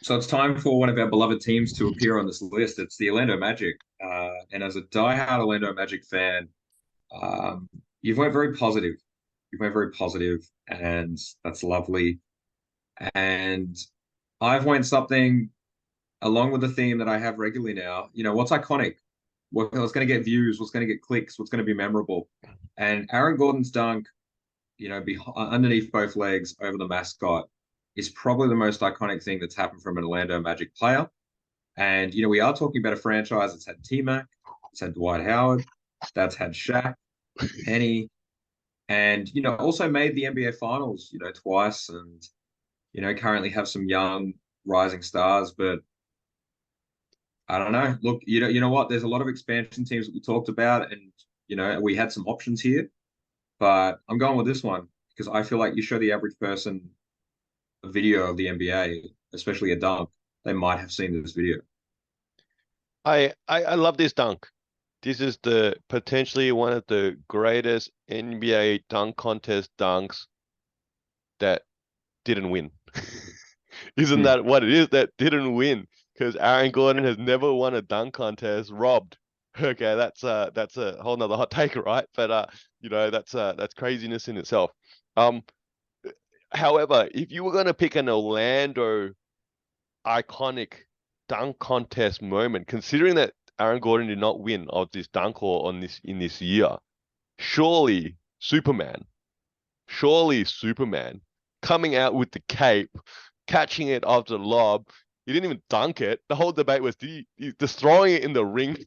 So it's time for one of our beloved teams to appear on this list. It's the Orlando Magic. And as a diehard Orlando Magic fan, um, you've went very positive. You've went very positive, and that's lovely. And I've went something along with the theme that I have regularly now. What's iconic? What's going to get views? What's going to get clicks? What's going to be memorable? And Aaron Gordon's dunk, underneath both legs over the mascot is probably the most iconic thing that's happened from an Orlando Magic player. And, we are talking about a franchise that's had T-Mac, it's had Dwight Howard, that's had Shaq, Penny, and, also made the NBA Finals, twice and, currently have some young rising stars. But I don't know. Look, you know what? There's a lot of expansion teams that we talked about, and, we had some options here, but I'm going with this one because I feel like you show the average person a video of the NBA, especially a dunk, they might have seen this video. I love this dunk. This is the potentially one of the greatest NBA dunk contest dunks that didn't win. Isn't Hmm. that what it is that didn't win? Because Aaron Gordon has never won a dunk contest robbed. Okay, that's a whole nother hot take, right? But that's craziness in itself. Um, However, if you were gonna pick an Orlando iconic dunk contest moment, considering that Aaron Gordon did not win of this dunk or on this in this year, surely Superman, surely Superman coming out with the cape, catching it after the lob. He didn't even dunk it. The whole debate was, just throwing it in the ring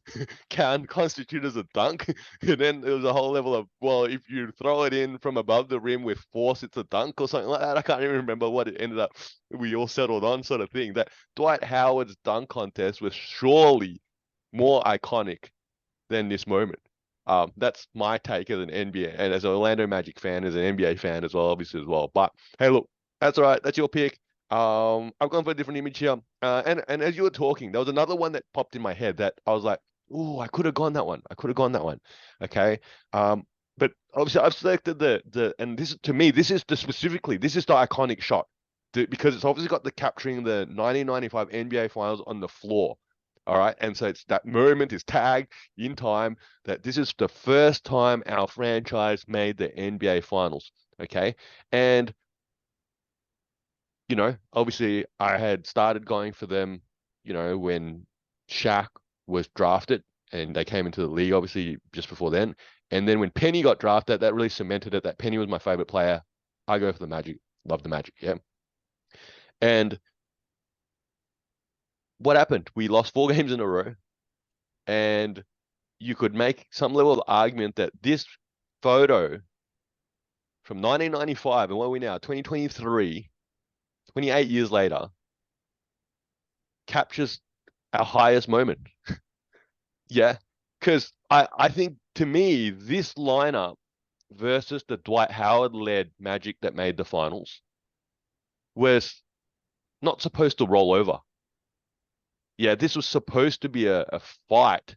can constitute as a dunk? And then there was a whole level of, well, if you throw it in from above the rim with force, it's a dunk or something like that. I can't even remember what it ended up. We all settled on sort of thing. That Dwight Howard's dunk contest was surely more iconic than this moment. That's my take as an NBA and as an Orlando Magic fan, as an NBA fan as well, obviously as well. But hey, look, that's all right. That's your pick. I've gone for a different image here. And as you were talking, there was another one that popped in my head that I was like, oh, I could have gone that one. I could have gone that one. Okay. But obviously I've selected and this to me, this is the iconic shot. Because it's obviously got the capturing the 1995 NBA Finals on the floor. All right. And so it's that moment is tagged in time that this is the first time our franchise made the NBA Finals. Okay. And, obviously I had started going for them, when Shaq was drafted and they came into the league, obviously, just before then. And then when Penny got drafted, that really cemented it that Penny was my favorite player. I go for the Magic. Love the Magic. Yeah. And what happened? We lost 4 games in a row. And you could make some level of argument that this photo from 1995 and what are we now, 2023, 28 years later, captures our highest moment. Yeah. Because I think to me, this lineup versus the Dwight Howard led Magic that made the finals was not supposed to roll over. Yeah, this was supposed to be a fight,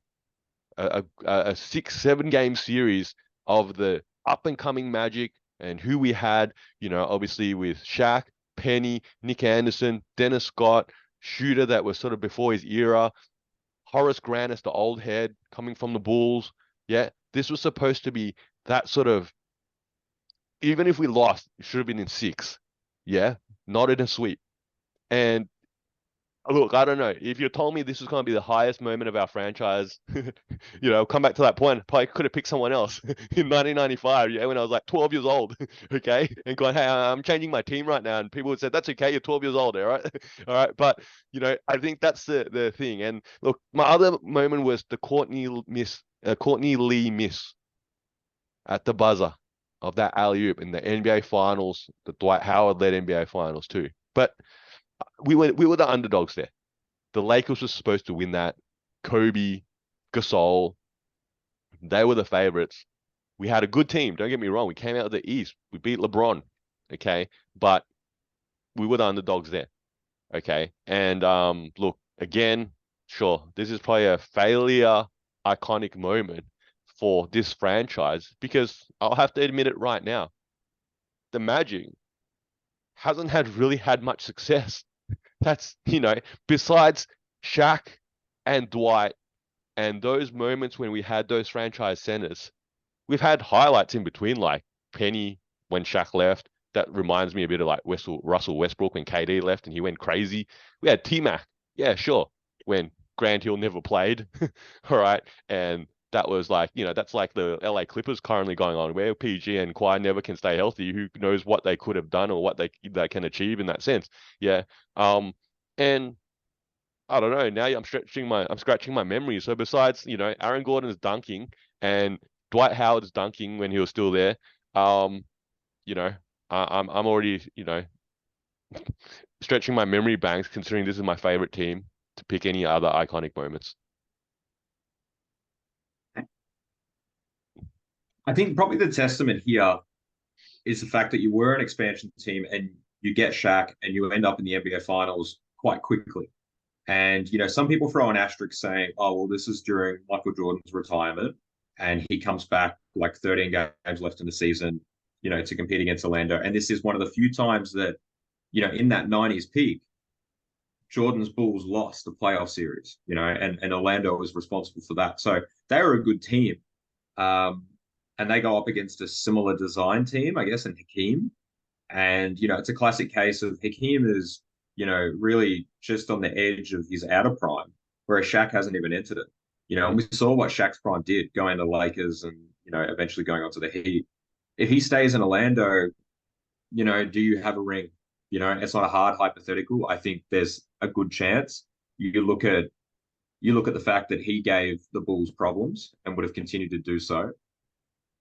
a 6, 7 game series of the up and coming Magic and who we had, obviously with Shaq, Penny, Nick Anderson, Dennis Scott, shooter that was sort of before his era, Horace Grant as the old head coming from the Bulls. Yeah, this was supposed to be that sort of, even if we lost, it should have been in six. Yeah, not in a sweep. And look, I don't know. If you told me this was going to be the highest moment of our franchise, come back to that point. Probably could have picked someone else in 1995, yeah, when I was like 12 years old, okay, and going, hey, I'm changing my team right now, and people would say that's okay, you're 12 years old, all right, all right. But I think that's the thing. And look, my other moment was the Courtney Lee miss at the buzzer of that alley oop in the NBA Finals, the Dwight Howard led NBA Finals too. But we were the underdogs there. The Lakers were supposed to win that. Kobe, Gasol, they were the favorites. We had a good team. Don't get me wrong. We came out of the East. We beat LeBron. Okay. But we were the underdogs there. Okay. And look, again, sure, this is probably a failure iconic moment for this franchise because I'll have to admit it right now. The Magic hasn't had really had much success That's, besides Shaq and Dwight and those moments when we had those franchise centers, we've had highlights in between, like Penny when Shaq left. That reminds me a bit of like Russell Westbrook when KD left and he went crazy. We had T-Mac, yeah, sure, when Grant Hill never played, all right, and that was like, that's like the LA Clippers currently going on, where PG and Kawhi never can stay healthy. Who knows what they could have done or what they can achieve in that sense? Yeah, and I don't know. Now I'm scratching my memory. So besides, Aaron Gordon's dunking and Dwight Howard's dunking when he was still there, um, you know, I'm already, stretching my memory banks considering this is my favorite team to pick any other iconic moments. I think probably the testament here is the fact that you were an expansion team and you get Shaq and you end up in the NBA Finals quite quickly. And some people throw an asterisk saying, "Oh, well, this is during Michael Jordan's retirement, and he comes back like 13 games left in the season, to compete against Orlando." And this is one of the few times that, in that '90s peak, Jordan's Bulls lost a playoff series, and Orlando was responsible for that. So they were a good team, um, and they go up against a similar design team, I guess, in Hakeem. And, it's a classic case of Hakeem is, really just on the edge of his outer prime, whereas Shaq hasn't even entered it. And we saw what Shaq's prime did going to Lakers and, eventually going on to the Heat. If he stays in Orlando, do you have a ring? It's not a hard hypothetical. I think there's a good chance. You look at the fact that he gave the Bulls problems and would have continued to do so.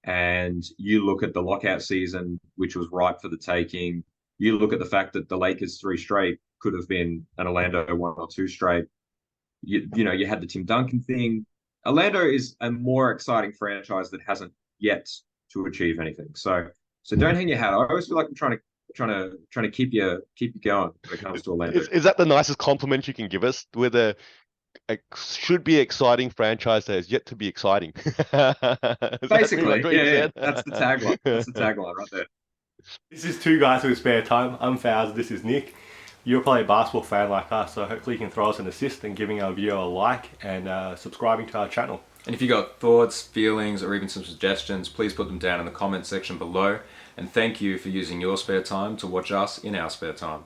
And you look at the lockout season, which was ripe for the taking. You look at the fact that the Lakers three straight could have been an Orlando one or two straight. You had the Tim Duncan thing. Orlando is a more exciting franchise that hasn't yet to achieve anything. So don't hang your hat. I always feel like I'm trying to keep you going when it comes to Orlando. Is that the nicest compliment you can give us? With a should be exciting franchise that is yet to be exciting. Is that pretty much Basically, what you yeah. said? That's the tagline. That's the tagline right there. This is Two Guys with Spare Time. I'm Fowles, this is Nick. You're probably a basketball fan like us, so hopefully you can throw us an assist and giving our video a like and subscribing to our channel. And if you got thoughts, feelings, or even some suggestions, please put them down in the comment section below. And thank you for using your spare time to watch us in our spare time.